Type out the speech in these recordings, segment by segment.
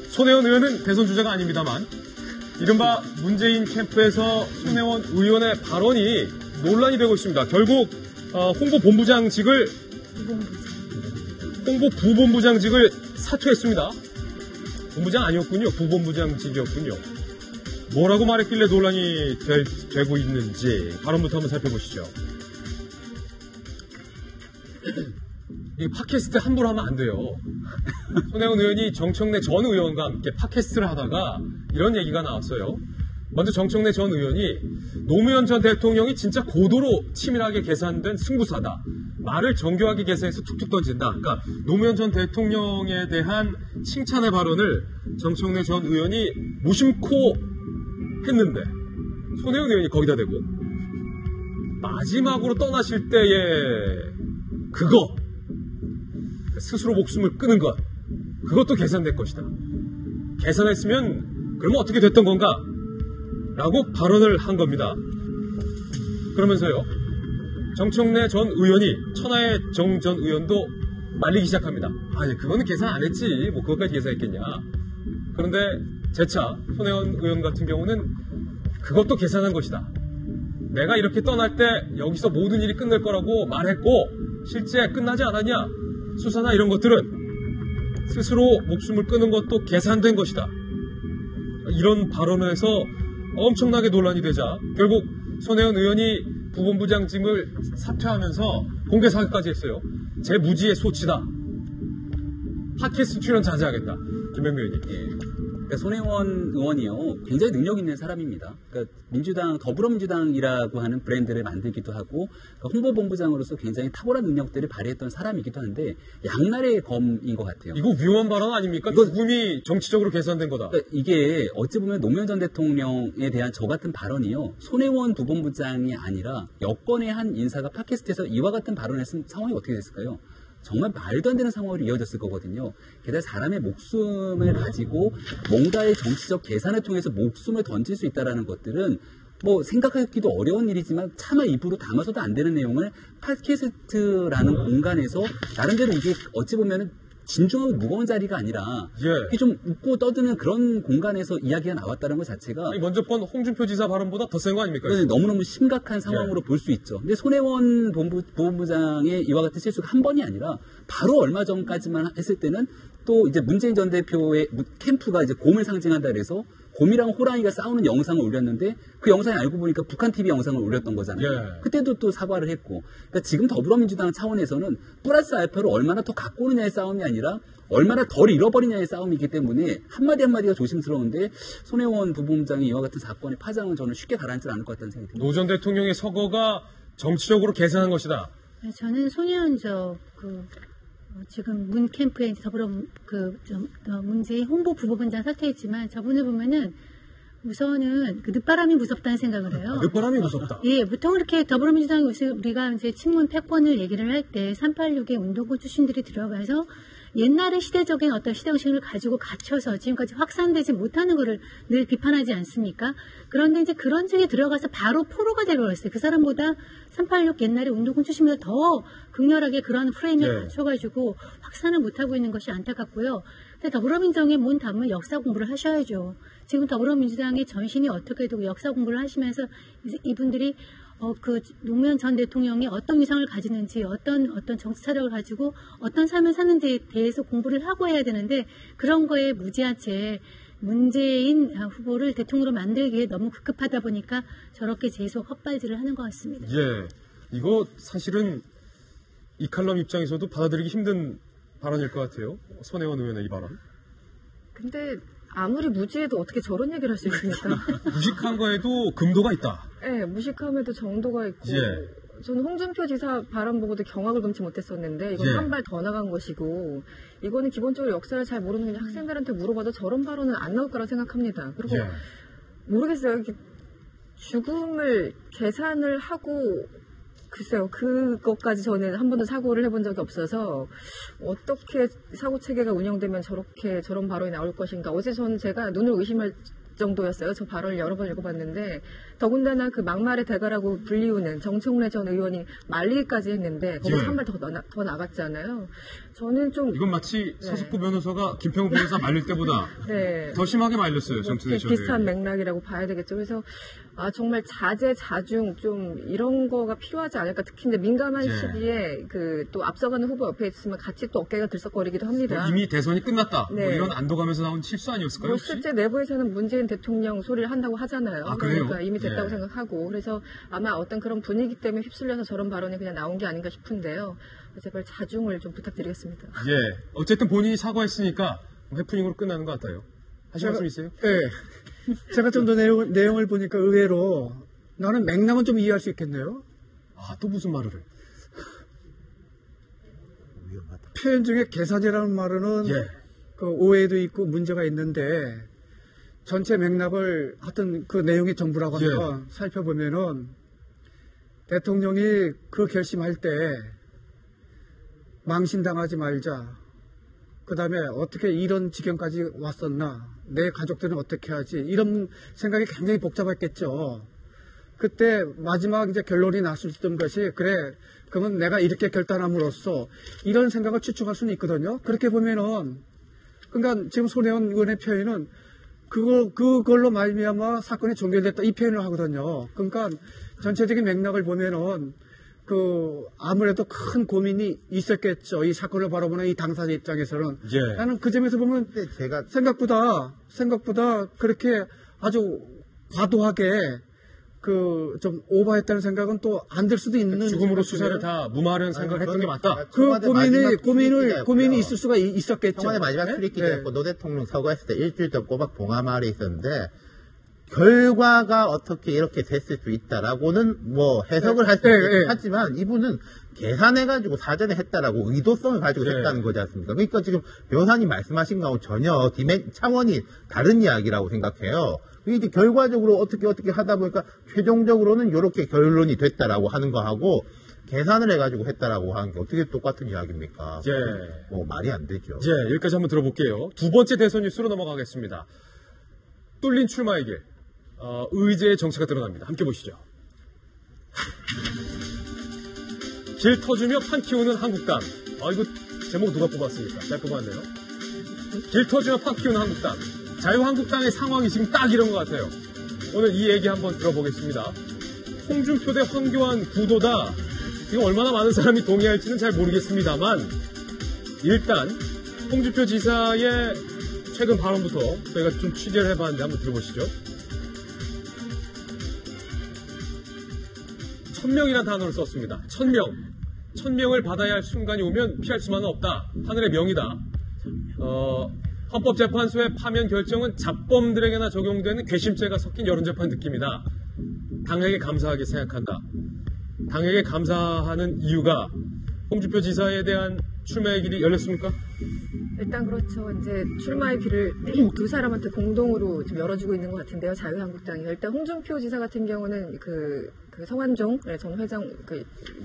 손혜원 의원은 대선 주자가 아닙니다만 이른바 문재인 캠프에서 손혜원 의원의 발언이 논란이 되고 있습니다. 결국 홍보부본부장직을 사퇴했습니다. 본부장 아니었군요. 부본부장직이었군요. 뭐라고 말했길래 논란이 되고 있는지 발언부터 한번 살펴보시죠. 이 팟캐스트 함부로 하면 안 돼요. 손혜원 의원이 정청래 전 의원과 함께 팟캐스트를 하다가 이런 얘기가 나왔어요. 먼저 정청래 전 의원이 노무현 전 대통령이 진짜 고도로 치밀하게 계산된 승부사다. 말을 정교하게 계산해서 툭툭 던진다. 그러니까 노무현 전 대통령에 대한 칭찬의 발언을 정청래 전 의원이 무심코 했는데 손혜원 의원이 거기다 대고 마지막으로 떠나실 때의 그거 스스로 목숨을 끊은 것 그것도 계산될 것이다. 계산했으면 그러면 어떻게 됐던 건가? 라고 발언을 한 겁니다. 그러면서요 정청래 전 의원이 천하의 정 전 의원도 말리기 시작합니다. 아니 그거는 계산 안 했지 뭐 그것까지 계산했겠냐. 그런데 재차 손혜원 의원 같은 경우는 그것도 계산한 것이다. 내가 이렇게 떠날 때 여기서 모든 일이 끝날 거라고 말했고 실제 끝나지 않았냐. 수사나 이런 것들은 스스로 목숨을 끊은 것도 계산된 것이다. 이런 발언을 해서 엄청나게 논란이 되자 결국 손혜원 의원이 부본부장직을 사퇴하면서 공개 사과까지 했어요. 제 무지의 소치다. 팟캐스트 출연 자제하겠다. 김병미 의원님. 예. 그러니까 손혜원 의원이요 굉장히 능력 있는 사람입니다. 그러니까 민주당 더불어민주당이라고 하는 브랜드를 만들기도 하고 그러니까 홍보본부장으로서 굉장히 탁월한 능력들을 발휘했던 사람이기도 한데 양날의 검인 것 같아요. 이거 위험한 발언 아닙니까? 죽음이 정치적으로 계산된 거다. 그러니까 이게 어찌 보면 노무현 전 대통령에 대한 저 같은 발언이요 손혜원 부본부장이 아니라 여권의 한 인사가 팟캐스트에서 이와 같은 발언을 했으면 상황이 어떻게 됐을까요? 정말 말도 안 되는 상황으로 이어졌을 거거든요. 게다가 사람의 목숨을 가지고 뭔가의 정치적 계산을 통해서 목숨을 던질 수 있다는 것들은 뭐 생각하기도 어려운 일이지만 차마 입으로 담아서도 안 되는 내용을 팟캐스트라는 공간에서 나름대로 이게 어찌 보면은 진중하고 무거운 자리가 아니라 이게 좀 웃고 떠드는 그런 공간에서 이야기가 나왔다는 것 자체가 아니, 먼저 번 홍준표 지사 발언보다 더 센 거 아닙니까? 네, 너무너무 심각한 상황으로 볼 수 있죠. 근데 손혜원 보훈부장의 이와 같은 실수가 한 번이 아니라 바로 얼마 전까지만 했을 때는 또 이제 문재인 전 대표의 캠프가 이제 곰을 상징한다 그래서 곰이랑 호랑이가 싸우는 영상을 올렸는데 그 영상이 알고 보니까 북한 TV 영상을 올렸던 거잖아요. 그때도 또 사과를 했고 그러니까 지금 더불어민주당 차원에서는 플러스 알파로 얼마나 더 갖고 오느냐의 싸움이 아니라 얼마나 덜 잃어버리냐의 싸움이기 때문에 한마디 한마디가 조심스러운데 손혜원 부본부장이 이와 같은 사건의 파장은 저는 쉽게 가라앉지 않을 것 같다는 생각이 듭니다. 노 전 대통령의 서거가 정치적으로 계산한 것이다. 저는 손혜원 지금 문 캠프에 문재인 홍보 부본부장 사퇴했지만 저분을 보면은 우선은 그 늦바람이 무섭다는 생각을 해요. 늦바람이 무섭다. 예, 보통 이렇게 더불어민주당 우리가 이제 친문 패권을 얘기를 할 때 386의 운동권 출신들이 들어가서 옛날의 시대적인 어떤 시대정신을 가지고 갇혀서 지금까지 확산되지 못하는 것을 늘 비판하지 않습니까? 그런데 이제 그런 쪽에 들어가서 바로 포로가 되어버렸어요. 그 사람보다 386 옛날에 운동권 출신보다 더 극렬하게 그런 프레임에 갇혀가지고 확산을 못하고 있는 것이 안타깝고요. 근데 더불어민주당의 문 닫으면 역사 공부를 하셔야죠. 지금 더불어민주당의 전신이 어떻게 되고 역사 공부를 하시면서 이분들이 그 노무현 전 대통령이 어떤 위상을 가지는지 어떤 정치 사력을 가지고 어떤 삶을 사는지에 대해서 공부를 하고 해야 되는데 그런 거에 무지한 채 문재인 후보를 대통령으로 만들기에 너무 급급하다 보니까 저렇게 계속 헛발질을 하는 것 같습니다. 예, 이거 사실은 이 칼럼 입장에서도 받아들이기 힘든 발언일 것 같아요. 손혜원 의원의 이 발언. 근데 아무리 무지해도 어떻게 저런 얘기를 할 수 있습니까? 무식한 거에도 금도가 있다. 네, 무식함에도 정도가 있고. 저는 홍준표 지사 발언 보고도 경악을 금치 못했었는데 이건 한 발 더 나간 것이고 이거는 기본적으로 역사를 잘 모르는 학생들한테 물어봐도 저런 발언은 안 나올 거라 생각합니다. 그리고 모르겠어요. 이렇게 죽음을 계산을 하고 글쎄요. 그것까지 저는 한 번도 사고를 해본 적이 없어서 어떻게 사고 체계가 운영되면 저런 발언이 나올 것인가. 어제 제가 눈을 의심할 정도였어요. 저 발언을 여러 번 읽어봤는데 더군다나 그 막말의 대가라고 불리우는 정청래 전 의원이 말리기까지 했는데 거기서 예. 한 발 더 나갔잖아요. 저는 좀 이건 마치 서석구 변호사가 김평우 변호사 말릴 때보다 네. 더 심하게 말렸어요. 정청래 전 비슷한 의원이. 맥락이라고 봐야 되겠죠. 그래서 정말 자제 자중 좀 이런 거가 필요하지 않을까. 특히 이제 민감한 예. 시기에 그 또 앞서가는 후보 옆에 있으면 같이 또 어깨가 들썩거리기도 합니다. 이미 대선이 끝났다. 뭐 네. 이런 안도감에서 나온 실수 아니었을까요? 뭐 혹시? 실제 내부에서는 문재인 대통령 소리를 한다고 하잖아요. 아, 그래요? 그러니까 이미 됐다고 예. 생각하고 그래서 아마 어떤 그런 분위기 때문에 휩쓸려서 저런 발언이 그냥 나온 게 아닌가 싶은데요. 제발 자중을 좀 부탁드리겠습니다. 예. 어쨌든 본인이 사과했으니까 해프닝으로 끝나는 것 같아요. 하실 말씀 있어요? 네. 제가 좀 더 내용을 보니까 의외로 나는 맥락은 좀 이해할 수 있겠네요. 아, 또 무슨 말을 해? 표현 중에 계산이라는 말은 예. 그 오해도 있고 문제가 있는데 전체 맥락을 하여튼 그 내용이 전부라고 하니까 살펴보면은 대통령이 그 결심할 때 망신당하지 말자. 그 다음에 어떻게 이런 지경까지 왔었나. 내 가족들은 어떻게 하지. 이런 생각이 굉장히 복잡했겠죠. 그때 마지막 이제 결론이 났었던 것이 그래 그러면 내가 이렇게 결단함으로써 이런 생각을 추측할 수는 있거든요. 그렇게 보면은 그러니까 지금 손혜원 의원의 표현은 그걸로 말미암아 사건이 종결됐다 이 표현을 하거든요. 그러니까 전체적인 맥락을 보면은 그 아무래도 큰 고민이 있었겠죠. 이 사건을 바라보는 이 당사자 입장에서는 예. 나는 그 점에서 보면 제가 생각보다 그렇게 아주 과도하게 그 좀 오버했다는 생각은 또 안 들 수도 있는 죽음으로 생각 수사를 중에 다 무마하려는 생각을 했던 게 맞다. 그 고민이 있을 수가 있었겠죠. 청와대 마지막 네? 출입기자였고 노 대통령 서거했을 때 일주일 동안 꼬박 봉하마을에 있었는데 결과가 어떻게 이렇게 됐을 수 있다라고는 뭐 해석을 할 수 있겠죠. 하지만 이분은 계산해가지고 사전에 했다라고 의도성을 가지고 했다는 거지 않습니까? 그러니까 지금 변호사님 말씀하신 거하고 전혀 차원이 다른 이야기라고 생각해요. 이게 결과적으로 어떻게 하다 보니까 최종적으로는 이렇게 결론이 됐다라고 하는 거하고 계산을 해가지고 했다라고 하는 게 어떻게 똑같은 이야기입니까? 예. 뭐 말이 안 되죠. 예, 여기까지 한번 들어볼게요. 두 번째 대선 뉴스로 넘어가겠습니다. 뚫린 출마에게 의제의 정체가 드러납니다. 함께 보시죠. 길 터주며 판 키우는 한국당. 이거 제목 누가 뽑았습니까? 잘 뽑았네요. 길 터주며 판 키우는 한국당. 자유한국당의 상황이 지금 딱 이런 것 같아요. 오늘 이 얘기 한번 들어보겠습니다. 홍준표 대 황교안 구도다. 이거 얼마나 많은 사람이 동의할지는 잘 모르겠습니다만 일단 홍준표 지사의 최근 발언부터 저희가 좀 취재를 해봤는데 한번 들어보시죠. 1000명이라는 단어를 썼습니다. 1000명. 1000명을 받아야 할 순간이 오면 피할 수만은 없다. 하늘의 명이다. 헌법재판소의 파면 결정은 잡범들에게나 적용되는 괘씸죄가 섞인 여론재판 느낌이다. 당에게 감사하게 생각한다. 당에게 감사하는 이유가 홍준표 지사에 대한 출마의 길이 열렸습니까? 일단 그렇죠. 이제 출마의 길을 두 사람한테 공동으로 좀 열어주고 있는 것 같은데요. 자유한국당이. 일단 홍준표 지사 같은 경우는 그 성완종 전 회장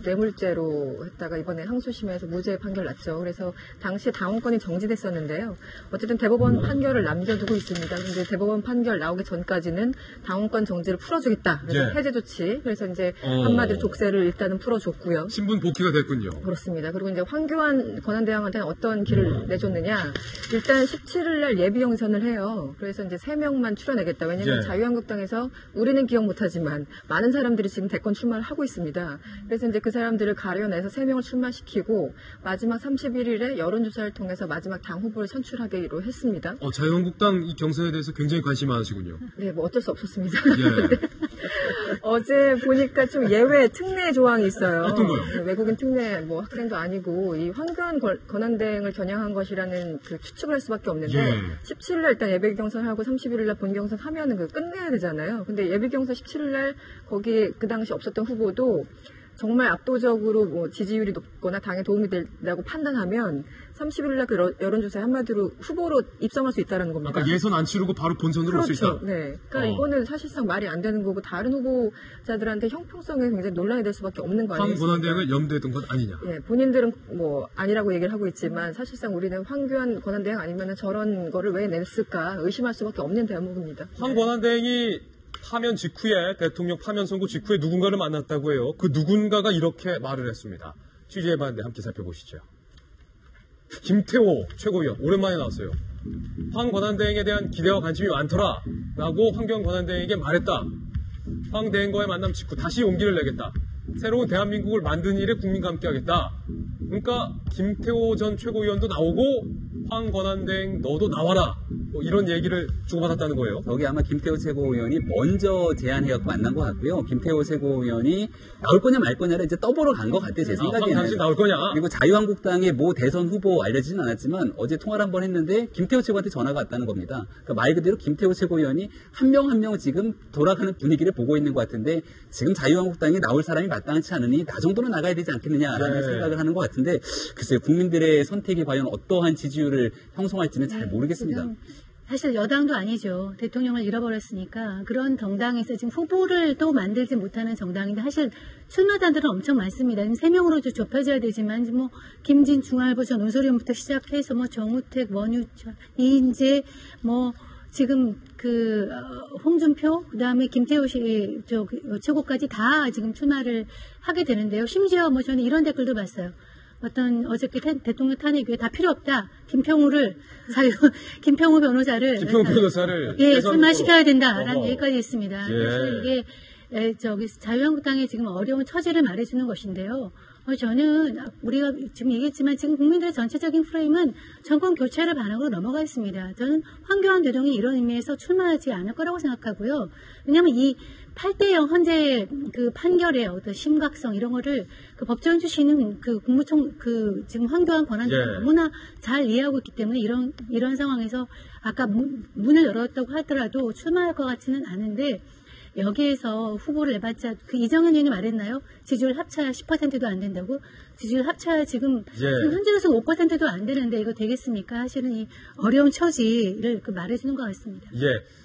뇌물죄로 했다가 이번에 항소심에서 무죄 판결 났죠. 그래서 당시 당원권이 정지됐었는데요. 어쨌든 대법원 판결을 남겨두고 있습니다. 근데 대법원 판결 나오기 전까지는 당원권 정지를 풀어주겠다. 그래서 해제 조치. 그래서 이제 한마디로 족쇄를 일단은 풀어줬고요. 신분 복귀가 됐군요. 그렇습니다. 그리고 이제 황교안 권한대행한테는 어떤 길을 내줬느냐. 일단 17일 날 예비 경선을 해요. 그래서 이제 3명만 출연하겠다. 왜냐하면 자유한국당에서 우리는 기억 못하지만 많은 사람들이 지금 대권 출마를 하고 있습니다. 그래서 이제 그 사람들을 가려내서 3명을 출마시키고 마지막 31일에 여론조사를 통해서 마지막 당 후보를 선출하기로 했습니다. 자유한국당 이 경선에 대해서 굉장히 관심이 많으시군요. 네, 뭐 어쩔 수 없었습니다. 예. 어제 보니까 좀 예외 특례 조항이 있어요. 어떤 거요? 외국인 특례 뭐 학생도 아니고 이 황교안 권한대행을 겨냥한 것이라는 그 추측을 할 수밖에 없는데 17일날 일단 예비 경선하고 31일날 본 경선 하면은 그 끝내야 되잖아요. 근데 예비 경선 17일날 거기 그 당시 없었던 후보도 정말 압도적으로 뭐 지지율이 높거나 당에 도움이 된다고 판단하면 30일날 그 여론조사에 한마디로 후보로 입성할 수 있다는 겁니다. 아까 예선 안 치르고 바로 본선으로 올 수 있다. 네. 그러니까 이거는 사실상 말이 안 되는 거고 다른 후보자들한테 형평성에 굉장히 논란이 될 수밖에 없는 거 아니겠습니까? 황 권한대행을 염두에 둔 것 아니냐. 예, 본인들은 뭐 아니라고 얘기를 하고 있지만 사실상 우리는 황교안 권한대행 아니면 저런 거를 왜 냈을까 의심할 수밖에 없는 대목입니다. 황 권한대행이 파면 직후에 대통령 파면 선고 직후에 누군가를 만났다고 해요. 그 누군가가 이렇게 말을 했습니다. 취재해봤는데 함께 살펴보시죠. 김태호 최고위원 오랜만에 나왔어요. 황 권한대행에 대한 기대와 관심이 많더라 라고 황교안 권한대행에게 말했다. 황 대행과의 만남 직후 다시 용기를 내겠다. 새로운 대한민국을 만드는 일에 국민과 함께하겠다. 그러니까 김태호 전 최고위원도 나오고 황 권한대행 너도 나와라. 뭐 이런 얘기를 주고받았다는 거예요. 거기 아마 김태호 최고위원이 먼저 제안해갖고 만난 것 같고요. 김태호 최고위원이 나올 거냐 말 거냐를 이제 떠보러 간 것 같아요. 제 생각에는. 당신 나올 거냐? 그리고 자유한국당의 모 대선 후보 알려지진 않았지만 어제 통화를 한번 했는데 김태호 최고한테 전화가 왔다는 겁니다. 그러니까 말 그대로 김태호 최고위원이 한 명 한 명 지금 돌아가는 분위기를 보고 있는 것 같은데 지금 자유한국당에 나올 사람이 마땅치 않으니 나 정도는 나가야 되지 않겠느냐라는 생각을 하는 것 같은데 글쎄요. 국민들의 선택이 과연 어떠한 지지율을 형성할지는 잘 모르겠습니다. 사실 여당도 아니죠. 대통령을 잃어버렸으니까 그런 정당에서 지금 후보를 또 만들지 못하는 정당인데 사실 출마자들은 엄청 많습니다. 3명으로 좁혀져야 되지만 뭐 김진 중앙일보 전 노소리부터 시작해서 뭐 정우택, 원유철, 이인재 뭐 지금 홍준표 그다음에 김태호 씨 최고까지 다 지금 출마를 하게 되는데요. 심지어 뭐 저는 이런 댓글도 봤어요. 어저께 대통령 탄핵에 다 필요 없다. 김평우 변호사를 출마시켜야 된다라는 얘기까지 있습니다. 그래서 이게 자유한국당의 지금 어려운 처지를 말해주는 것인데요. 저는 우리가 지금 얘기했지만 지금 국민들의 전체적인 프레임은 정권 교체를 반영으로 넘어가 있습니다. 저는 황교안 대통령이 이런 의미에서 출마하지 않을 거라고 생각하고요. 왜냐하면 이 8대0 현재 그 판결의 어떤 심각성 이런 거를 그 법조인 출신은 지금 황교안 권한대행이 너무나 잘 이해하고 있기 때문에 이런 상황에서 아까 문을 열었다고 하더라도 출마할 것 같지는 않은데 여기에서 후보를 내봤자 이정현 의원이 말했나요? 지지율 합쳐야 10%도 안 된다고? 지지율 합쳐야 지금 현재로서 5%도 안 되는데 이거 되겠습니까? 사실은 이 어려운 처지를 말해주는 것 같습니다.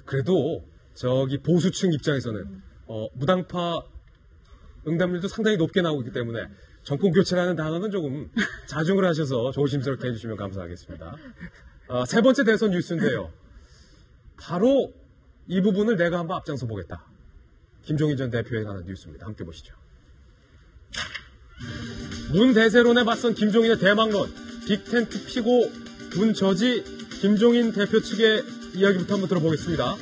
그래도 보수층 입장에서는 무당파 응답률도 상당히 높게 나오고 있기 때문에 정권 교체라는 단어는 조금 자중을 하셔서 조심스럽게 해주시면 감사하겠습니다. 세 번째 대선 뉴스인데요. 바로 이 부분을 내가 한번 앞장서 보겠다. 김종인 전 대표에 관한 뉴스입니다. 함께 보시죠. 문 대세론에 맞선 김종인의 대망론, 빅텐트 피고 문 저지 김종인 대표 측의 이야기부터 한번 들어보겠습니다.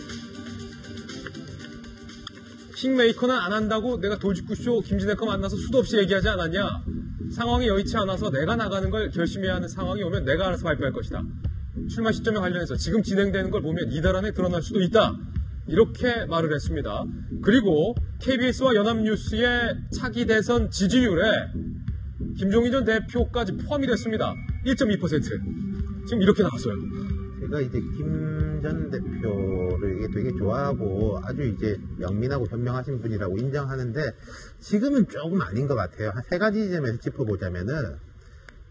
킹메이커는 안 한다고 내가 돌직구쇼 김진애과 만나서 수도 없이 얘기하지 않았냐? 상황이 여의치 않아서 내가 나가는 걸 결심해야 하는 상황이 오면 내가 알아서 발표할 것이다. 출마 시점에 관련해서 지금 진행되는 걸 보면 이달 안에 드러날 수도 있다. 이렇게 말을 했습니다. 그리고 KBS와 연합뉴스의 차기 대선 지지율에 김종인 전 대표까지 포함이 됐습니다. 1.2%. 지금 이렇게 나왔어요. 제가 이제 김 전 대표를 되게 좋아하고 아주 이제 영민하고 현명하신 분이라고 인정하는데 지금은 조금 아닌 것 같아요. 한 3가지 점에서 짚어보자면은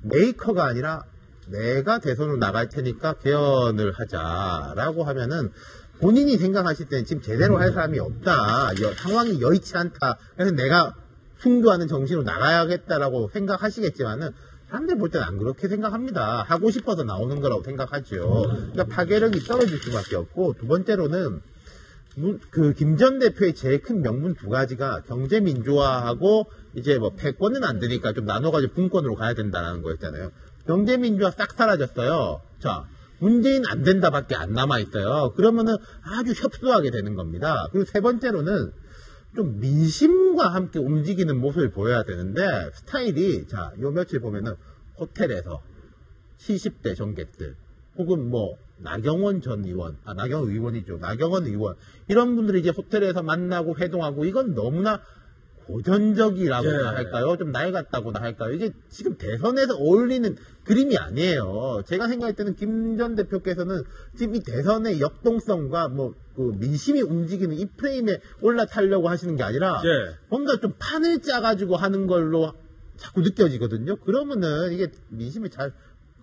메이커가 아니라 내가 대선으로 나갈 테니까 개헌을 하자라고 하면은 본인이 생각하실 때는 지금 제대로 할 사람이 없다. 상황이 여의치 않다. 그래서 내가 승부하는 정신으로 나가야겠다라고 생각하시겠지만은 사람들 볼 때는 안 그렇게 생각합니다. 하고 싶어서 나오는 거라고 생각하죠. 그러니까 파괴력이 떨어질 수밖에 없고 두 번째로는 김 전 대표의 제일 큰 명분 2가지가 경제 민주화하고 이제 뭐 패권은 안 되니까 좀 나눠가지고 분권으로 가야 된다는 거였잖아요. 경제 민주화 싹 사라졌어요. 자, 문재인 안 된다밖에 안 남아있어요. 그러면은 아주 협소하게 되는 겁니다. 그리고 세 번째로는 좀 민심과 함께 움직이는 모습을 보여야 되는데 스타일이 요 며칠 보면은 호텔에서 70대 정객들 혹은 뭐 나경원 의원 이런 분들이 이제 호텔에서 만나고 회동하고 이건 너무나 고전적이라고나 할까요? 좀 낡았다고나 할까요? 이게 지금 대선에서 어울리는 그림이 아니에요. 제가 생각할 때는 김 전 대표께서는 지금 이 대선의 역동성과 민심이 움직이는 이 프레임에 올라타려고 하시는 게 아니라 뭔가 좀 판을 짜가지고 하는 걸로 자꾸 느껴지거든요. 그러면은 이게 민심에 잘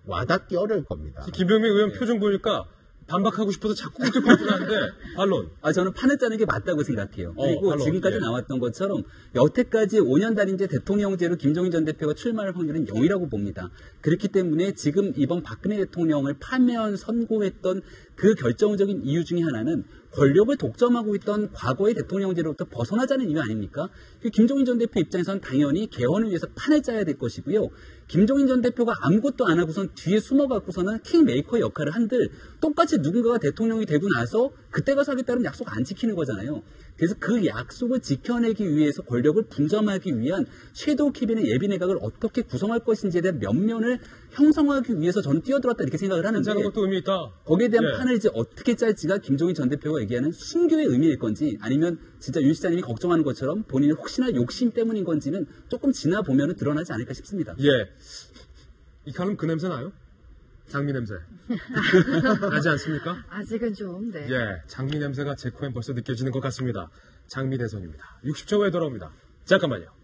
와닿기 어려울 겁니다. 김병민 의원 표정 보니까 반박하고 싶어서 자꾸 그렇게 발표하는데 반론. 저는 판을 짜는 게 맞다고 생각해요. 그리고 지금까지 나왔던 것처럼 여태까지 5년 단임제 대통령제로 김종인 전 대표가 출마할 확률은 0이라고 봅니다. 그렇기 때문에 지금 이번 박근혜 대통령을 파면 선고했던 그 결정적인 이유 중에 하나는 권력을 독점하고 있던 과거의 대통령제로부터 벗어나자는 이유 아닙니까? 김종인 전 대표 입장에선 당연히 개헌을 위해서 판을 짜야 될 것이고요. 김종인 전 대표가 아무것도 안 하고선 뒤에 숨어갖고서는 킹메이커의 역할을 한들 똑같이 누군가가 대통령이 되고 나서 그때 가서 하겠다는 약속 안 지키는 거잖아요. 그래서 그 약속을 지켜내기 위해서 권력을 분점하기 위한 섀도우 캐비넷 예비내각을 어떻게 구성할 것인지에 대한 면면을 형성하기 위해서 저는 뛰어들었다 이렇게 생각을 하는데 하는 것도 의미 있다. 거기에 대한 예. 판을 이제 어떻게 짤지가 김종인 전 대표가 얘기하는 순교의 의미일 건지 아니면 진짜 윤 시장님이 걱정하는 것처럼 본인이 혹시나 욕심 때문인 건지는 조금 지나 보면 드러나지 않을까 싶습니다. 예. 이 칼럼 그 냄새 나요? 장미 냄새. 나지 않습니까? 아직은 좀, 네. 예. 장미 냄새가 제 코엔 벌써 느껴지는 것 같습니다. 장미 대선입니다. 60초 후에 돌아옵니다. 잠깐만요.